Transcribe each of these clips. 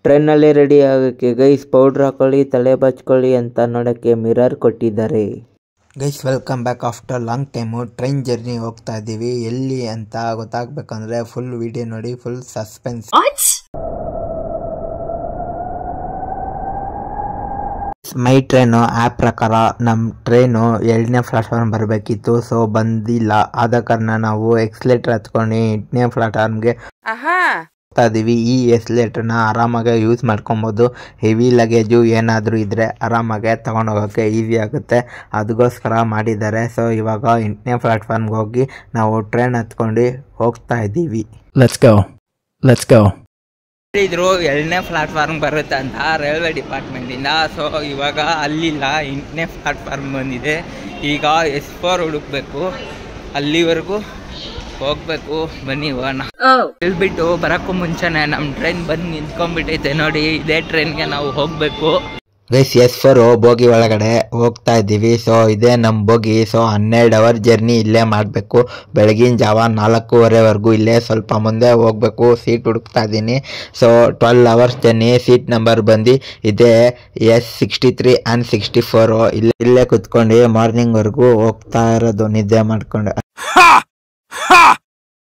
ಟ್ರೈನಲ್ಲಿ ರೆಡಿ ಆಗೋಕ್ಕೆ guys powder ಹಾಕೊಳ್ಳಿ, ತಲೆ ಬಚ್ಕೊಳ್ಳಿ ಅಂತ ನೋಡೋಕ್ಕೆ ಮಿರರ್ ಕೊಟ್ಟಿದ್ದಾರೆ. Guys welcome back after long time. Train journey ಹೋಗ್ತಾ ಇದ್ದೀವಿ. ಎಲ್ಲಿ ಅಂತ ಗೊತ್ತಾಗಬೇಕಂದ್ರೆ ಫುಲ್ ವಿಡಿಯೋ ನೋಡಿ, ಫುಲ್ ಸಸ್ಪೆನ್ಸ್. ಮೈ ಟ್ರೈನು ಆ್ಯಪ್ ಪ್ರಕಾರ ನಮ್ಮ ಟ್ರೈನು 2ನೇ ಪ್ಲಾಟ್ಫಾರ್ಮ್ ಬರಬೇಕಿತ್ತು. ಸೊ ಬಂದಿಲ್ಲ. ಆದ ಕಾರಣ ನಾವು ಎಕ್ಸ್ಲೇಟರ್ ಹತ್ಕೊಂಡು 8ನೇ ಪ್ಲಾಟ್ಫಾರ್ಮ್ಗೆ ಹೋಗ್ತಾ ಇದ್ದೀವಿ. ಈ ಎಕ್ಸ್ಲೇಟರ್ನ ಆರಾಮಾಗಿ ಯೂಸ್ ಮಾಡ್ಕೊಬೋದು. ಹೆವಿ ಲಗೇಜು ಏನಾದರೂ ಇದ್ದರೆ ಆರಾಮಾಗೆ ತೊಗೊಂಡೋಗೋಕ್ಕೆ ಈಸಿ ಆಗುತ್ತೆ. ಅದಕ್ಕೋಸ್ಕರ ಮಾಡಿದ್ದಾರೆ. ಸೊ ಇವಾಗ 8ನೇ ಪ್ಲಾಟ್ಫಾರ್ಮ್ಗೆ ಹೋಗಿ ನಾವು ಟ್ರೈನ್ ಹತ್ಕೊಂಡು ಹೋಗ್ತಾ ಇದ್ದೀವಿ. Let's go. ಇದ್ರು 2ನೇ ಪ್ಲಾಟ್ಫಾರ್ಮ್ ಬರುತ್ತೆ ಅಂತ ರೈಲ್ವೆ ಡಿಪಾರ್ಟ್ಮೆಂಟಿಂದ. ಸೊ ಇವಾಗ ಅಲ್ಲಿಲ್ಲ, 8ನೇ ಪ್ಲಾಟ್ಫಾರ್ಮ್ ಬಂದಿದೆ. ಈಗ S4 ಹುಡುಕ್ಬೇಕು, ಅಲ್ಲಿವರೆಗೂ ಹೋಗ್ಬೇಕು. ಬನ್ನಿ ಹೋಗೋಣ. ಹೇಳ್ಬಿಟ್ಟು ಬರೋಕ್ಕೂ ಮುಂಚೆನೆ ನಮ್ಮ ಟ್ರೈನ್ ಬಂದು ನಿಂತ್ಕೊಂಡ್ಬಿಟ್ಟೈತೆ ನೋಡಿ. ಇದೇ ಟ್ರೈನ್ಗೆ ನಾವು ಹೋಗಬೇಕು. ಗೈಸ್ S4 ಬೋಗಿ ಒಳಗಡೆ ಹೋಗ್ತಾ ಇದ್ದೀವಿ. ಸೊ ಇದೇ ನಮ್ಮ ಬೋಗಿ. ಸೊ 12 ಅವರ್ ಜರ್ನಿ ಇಲ್ಲೇ ಮಾಡಬೇಕು. ಬೆಳಗಿನ ಜಾವ 4:15ವರೆಗೂ ಇಲ್ಲೇ ಸ್ವಲ್ಪ ಮುಂದೆ ಹೋಗ್ಬೇಕು. ಸೀಟ್ ಹುಡುಕ್ತಾ ಇದ್ದೀನಿ. So 12 hours journey. Seat number ಬಂದು ಇದೇ S63 ಆ್ಯಂಡ್ 64. ಇಲ್ಲೇ ಕುತ್ಕೊಂಡು ಮಾರ್ನಿಂಗ್ವರೆಗೂ ಹೋಗ್ತಾ ಇರೋದು ನಿದ್ದೆ ಮಾಡ್ಕೊಂಡು.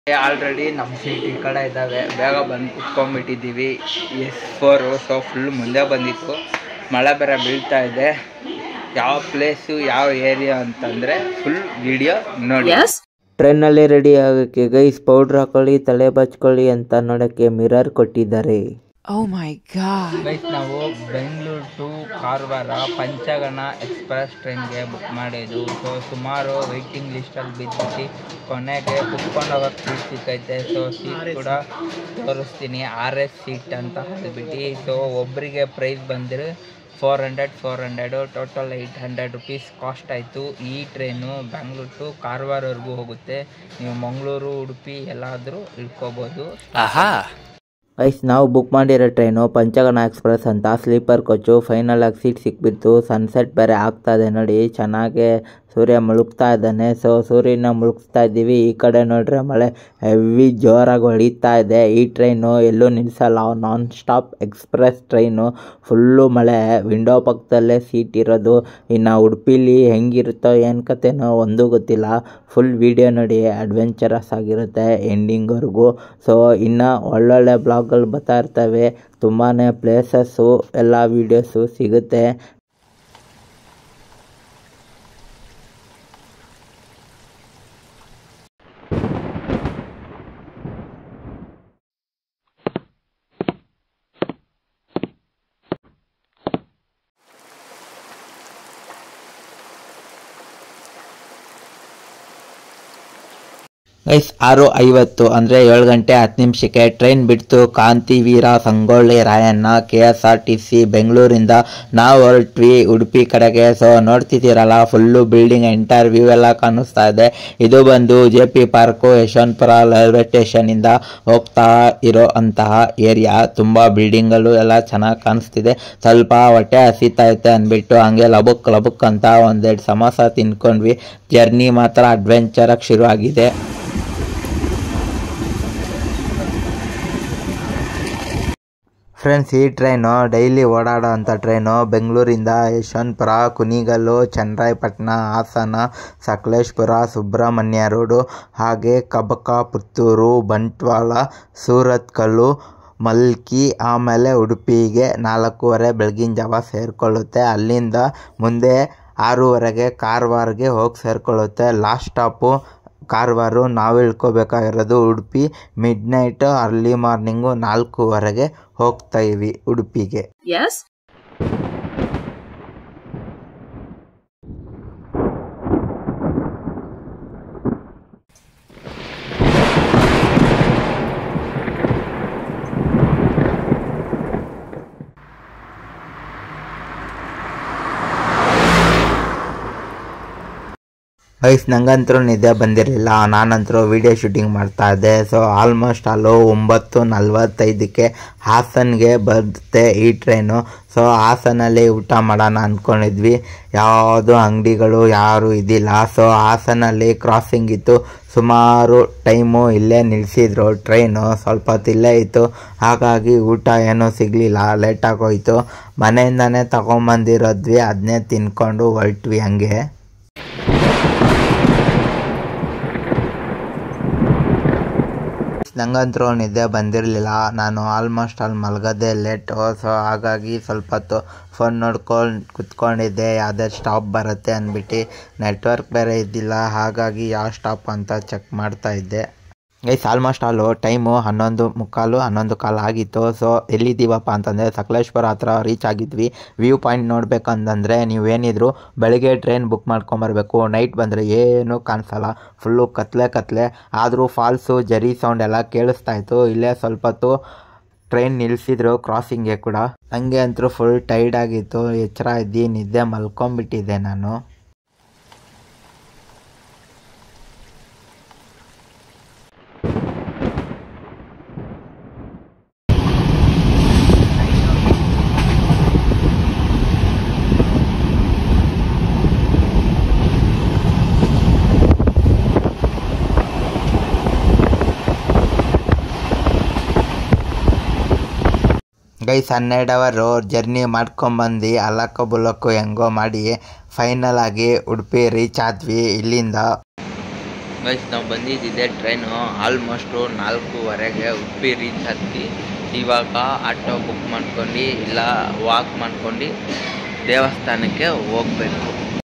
ಆಲ್ರೆಡಿ ನಮ್ಮ ಸೀಟ್ ಈ ಕಡೆ ಇದ್ದಾವೆ. ಬೇಗ ಬಂದು ಕುತ್ಕೊಂಡ್ಬಿಟ್ಟಿದ್ದೀವಿ. S4 ಸೊ ಫುಲ್ ಮುಂದೆ ಬಂದಿತ್ತು. ಮಳೆ ಬೇರೆ ಬೀಳ್ತಾ ಇದೆ. ಯಾವ ಪ್ಲೇಸು ಯಾವ ಏರಿಯಾ ಅಂತಂದರೆ ಫುಲ್ ವಿಡಿಯೋ ನೋಡಿ. ಟ್ರೈನಲ್ಲಿ ರೆಡಿ ಆಗೋಕ್ಕೆ ಗೈಸ್ ಪೌಡ್ರ್ ಹಾಕೊಳ್ಳಿ, ತಲೆ ಬಚ್ಕೊಳ್ಳಿ ಅಂತ ನೋಡೋಕ್ಕೆ ಮಿರರ್ ಕೊಟ್ಟಿದ್ದಾರೆ. ಗೈಸ್ ನಾವು ಬೆಂಗಳೂರು ಟು ಕಾರವಾರ ಪಂಚಗಣ ಎಕ್ಸ್ಪ್ರೆಸ್ ಟ್ರೈನ್ಗೆ ಬುಕ್ ಮಾಡಿದ್ದು. ಸೊ ಸುಮಾರು ವೆಯ್ಟಿಂಗ್ ಲಿಸ್ಟಲ್ಲಿ ಬಿದ್ದುಬಿಟ್ಟು ಕೊನೆಗೆ ಕುತ್ಕೊಂಡು ಹೋಗೋಕ್ಕೆ ಸೀಟ್ ಸಿಕ್ಕೈತೆ. ಸೊ ಸೀಟ್ ಕೂಡ ತೋರಿಸ್ತೀನಿ. RS ಸೀಟ್ ಅಂತ ಹೇಳ್ಬಿಟ್ಟು. ಸೊ ಒಬ್ಬರಿಗೆ ಪ್ರೈಸ್ ಬಂದಿರೋ 400 ಟೋಟಲ್ 800 ರುಪೀಸ್ ಕಾಸ್ಟ್ ಆಯಿತು. ಈ ಟ್ರೈನು ಬೆಂಗಳೂರು ಟು ಕಾರವಾರವರೆಗೂ ಹೋಗುತ್ತೆ. ನೀವು ಮಂಗಳೂರು, ಉಡುಪಿ ಎಲ್ಲಾದರೂ ಇಳ್ಕೊಬೋದು. ಗೈಸ್ ನಾವು ಬುಕ್ ಮಾಡಿರೋ ಟ್ರೈನು ಪಂಚಗಣ ಎಕ್ಸ್ಪ್ರೆಸ್ ಅಂತ ಸ್ಲೀಪರ್ ಕೋಚು. ಫೈನಲ್ ಆಗಿ ಸೀಟ್ ಸಿಕ್ಬಿಡ್ತು. ಸನ್ಸೆಟ್ ಬೇರೆ ಆಗ್ತಾ ಇದೆ ನೋಡಿ. ಚೆನ್ನಾಗೆ ಸೂರ್ಯ ಮುಳುಗ್ತಾ ಇದ್ದಾನೆ. ಸೊ ಸೂರ್ಯನ ಮುಳುಗಿಸ್ತಾ ಇದ್ದೀವಿ. ಈ ಕಡೆ ನೋಡ್ರೆ ಮಳೆ ಹೆವಿ ಜೋರಾಗಿ ಹೊಡಿತಾ ಇದೆ. ಈ ಟ್ರೈನು ಎಲ್ಲೂ ನಿಲ್ಲಿಸಲ್ಲ, non stop express train. Full ಮಳೆ. ವಿಂಡೋ ಪಕ್ಕದಲ್ಲೇ ಸೀಟ್ ಇರೋದು. ಇನ್ನು ಉಡುಪಿಲಿ ಹೆಂಗಿರುತ್ತೋ ಏನು ಕತೆನೋ ಒಂದೂ ಗೊತ್ತಿಲ್ಲ. ಫುಲ್ ವಿಡಿಯೋ ನೋಡಿ, ಅಡ್ವೆಂಚರಸ್ ಆಗಿರುತ್ತೆ ಎಂಡಿಂಗ್ವರೆಗೂ. ಸೊ ಇನ್ನು ಒಳ್ಳೊಳ್ಳೆ ಬ್ಲಾಗ್ಗಳು ಬರ್ತಾ ಇರ್ತವೆ. ತುಂಬಾ ಪ್ಲೇಸಸ್ಸು ಎಲ್ಲ ವೀಡಿಯೋಸು ಸಿಗುತ್ತೆ. ಗೈಸ್ 6:50 ಅಂದರೆ 7 ಗಂಟೆ 10 ನಿಮಿಷಕ್ಕೆ ಟ್ರೈನ್ ಬಿಡ್ತು. ಕಾಂತಿವೀರ ಸಂಗೊಳ್ಳಿ ರಾಯಣ್ಣ KSRTC ಬೆಂಗಳೂರಿಂದ ನಾವು ಹೊರಟ್ವಿ ಉಡುಪಿ ಕಡೆಗೆ. ಸೊ ನೋಡ್ತಿದ್ದೀರಲ್ಲ ಫುಲ್ಲು ಬಿಲ್ಡಿಂಗ್, ಎಂಟೈರ್ ವ್ಯೂ ಎಲ್ಲ ಕಾಣಿಸ್ತಾ ಇದೆ. ಇದು ಬಂದು JP ಪಾರ್ಕು, ಯಶವಂತಪುರ ರೈಲ್ವೆ ಸ್ಟೇಷನಿಂದ ಹೋಗ್ತಾ ಇರೋ ಅಂತಹ ಏರಿಯಾ. ತುಂಬ ಬಿಲ್ಡಿಂಗ್ಗಳು ಎಲ್ಲ ಚೆನ್ನಾಗಿ ಕಾಣಿಸ್ತಿದೆ. ಸ್ವಲ್ಪ ಹೊಟ್ಟೆ ಹಸಿತಾ ಐತೆ ಅಂದ್ಬಿಟ್ಟು ಹಂಗೆ ಲಬುಕ್ ಅಂತ ಒಂದೆರಡು ಸಮೋಸ ತಿನ್ಕೊಂಡ್ವಿ. ಜರ್ನಿ ಮಾತ್ರ ಅಡ್ವೆಂಚರಾಗಿ ಶುರುವಾಗಿದೆ. ಫ್ರೆಂಡ್ಸ್ ಈ ಟ್ರೈನು ಡೈಲಿ ಓಡಾಡೋ ಅಂಥ ಟ್ರೈನು. ಬೆಂಗಳೂರಿಂದ ಯಶವಂತಪುರ, ಕುಣಿಗಲ್ಲು, ಚನ್ನರಾಯಪಟ್ಟಣ, ಹಾಸನ, ಸಕಲೇಶಪುರ, ಸುಬ್ರಹ್ಮಣ್ಯ ರೋಡು, ಹಾಗೆ ಕಬಕ, ಪುತ್ತೂರು, ಬಂಟ್ವಾಳ, ಸೂರತ್ಕಲ್ಲು, ಮಲ್ಕಿ, ಆಮೇಲೆ ಉಡುಪಿಗೆ 4:15 ಬೆಳಗಿನ ಜಾವ ಸೇರಿಕೊಳ್ಳುತ್ತೆ. ಅಲ್ಲಿಂದ ಮುಂದೆ 6:00 ಕಾರವಾರಗೆ ಹೋಗಿ ಸೇರಿಕೊಳ್ಳುತ್ತೆ. Last stop Karwar. ನಾವು ಇಳ್ಕೊಬೇಕಾಗಿರೋದು ಉಡುಪಿ. ಮಿಡ್ನೈಟ್ ಅರ್ಲಿ ಮಾರ್ನಿಂಗು 4:15 ಹೋಗ್ತಾ ಇವಿ ಉಡುಪಿಗೆ. ಗೈಸ್ ನಂಗಂತರೂ ನಿದ್ದೆ ಬಂದಿರಲಿಲ್ಲ. ನಾನಂತರೂ ವಿಡಿಯೋ ಶೂಟಿಂಗ್ ಮಾಡ್ತಾ ಇದ್ದೆ. ಸೊ ಆಲ್ಮೋಸ್ಟ್ ಅಲ್ಲೂ 9:45ಕ್ಕೆ ಹಾಸನ್ಗೆ ಬರುತ್ತೆ ಈ ಟ್ರೈನು. ಸೊ ಹಾಸನಲ್ಲಿ ಊಟ ಮಾಡೋಣ ಅಂದ್ಕೊಂಡಿದ್ವಿ. ಯಾವುದು ಅಂಗಡಿಗಳು ಯಾರು ಇದ್ದಿಲ್ಲ. ಸೊ ಹಾಸನಲ್ಲಿ ಕ್ರಾಸಿಂಗ್ ಇತ್ತು. ಸುಮಾರು ಟೈಮು ಇಲ್ಲೇ ನಿಲ್ಲಿಸಿದ್ರು. ಟ್ರೈನು ಸ್ವಲ್ಪ ಹೊತ್ತು ಇಲ್ಲೇ ಇತ್ತು. ಹಾಗಾಗಿ ಊಟ ಏನೂ ಸಿಗಲಿಲ್ಲ, ಲೇಟಾಗೋಯ್ತು. ಮನೆಯಿಂದನೇ ತಗೊಂಬಂದಿರೋದ್ವಿ, ಅದನ್ನೇ ತಿನ್ಕೊಂಡು ಹೊರಟ್ವಿ ಹಂಗೆ. ನಂಗಂತರೂ ನಿದ್ದೆ ಬಂದಿರಲಿಲ್ಲ. ನಾನು ಆಲ್ಮೋಸ್ಟ್ ಅಲ್ಲಿ ಮಲಗೋದೇ ಲೇಟು. ಸೊ ಹಾಗಾಗಿ ಸ್ವಲ್ಪ ಹೊತ್ತು ಫೋನ್ ನೋಡ್ಕೊಂಡು ಕುತ್ಕೊಂಡಿದ್ದೆ, ಯಾವುದೇ ಸ್ಟಾಪ್ ಬರುತ್ತೆ ಅಂದ್ಬಿಟ್ಟು. ನೆಟ್ವರ್ಕ್ ಬೇರೆ ಇದ್ದಿಲ್ಲ, ಹಾಗಾಗಿ ಯಾವ ಸ್ಟಾಪ್ ಅಂತ ಚೆಕ್ ಮಾಡ್ತಾ ಇದ್ದೆ. ಗೈಸ್ ಆಲ್ಮೋಸ್ಟ್ ಆಲು ಟೈಮು 11:15 11:15 ಆಗಿತ್ತು. ಸೊ ಎಲ್ಲಿದ್ದೀವಪ್ಪ ಅಂತಂದರೆ ಸಕಲೇಶ್ಪುರ ಹತ್ರ ರೀಚ್ ಆಗಿದ್ವಿ. ವ್ಯೂ ಪಾಯಿಂಟ್ ನೋಡಬೇಕಂತಂದರೆ ನೀವೇನಿದ್ರು ಬೆಳಗ್ಗೆ ಟ್ರೈನ್ ಬುಕ್ ಮಾಡ್ಕೊಂಬರ್ಬೇಕು. ನೈಟ್ ಬಂದರೆ ಏನೂ ಕಾಣಿಸಲ್ಲ, ಫುಲ್ಲು ಕತ್ಲೆ. ಆದರೂ ಫಾಲ್ಸು ಜರಿ ಸೌಂಡ್ ಎಲ್ಲ ಕೇಳಿಸ್ತಾ ಇತ್ತು. ಇಲ್ಲೇ ಸ್ವಲ್ಪ ಹೊತ್ತು ಟ್ರೈನ್ ನಿಲ್ಲಿಸಿದ್ರು ಕ್ರಾಸಿಂಗ್ಗೆ ಕೂಡ. ಹಂಗೆ ಅಂತೂ ಫುಲ್ ಟೈರ್ಡ್ ಆಗಿತ್ತು. ಎಚ್ಚರ ಇದ್ದು ನಿದ್ದೆ ಮಲ್ಕೊಂಬಿಟ್ಟಿದ್ದೆ ನಾನು. ಗೈಸ್ 12 ಅವರು ಜರ್ನಿ ಮಾಡ್ಕೊಂಬಂದು ಅಲಕ್ಕು ಬುಲಕ್ಕು ಹೆಂಗೋ ಮಾಡಿ ಫೈನಲ್ ಆಗಿ ಉಡುಪಿ ರೀಚ್ ಆದ್ವಿ ಇಲ್ಲಿಂದ. ಗೈಸ್ ನಾವು ಬಂದಿದ್ದಿದ್ದೆ ಟ್ರೈನು ಆಲ್ಮೋಸ್ಟು 4:15ಗೆ ಉಡುಪಿ ರೀಚ್ ಆದ್ವಿ. ಇವಾಗ ಆಟೋ ಬುಕ್ ಮಾಡ್ಕೊಂಡು ಇಲ್ಲ ವಾಕ್ ಮಾಡ್ಕೊಂಡು ದೇವಸ್ಥಾನಕ್ಕೆ ಹೋಗಬೇಕು.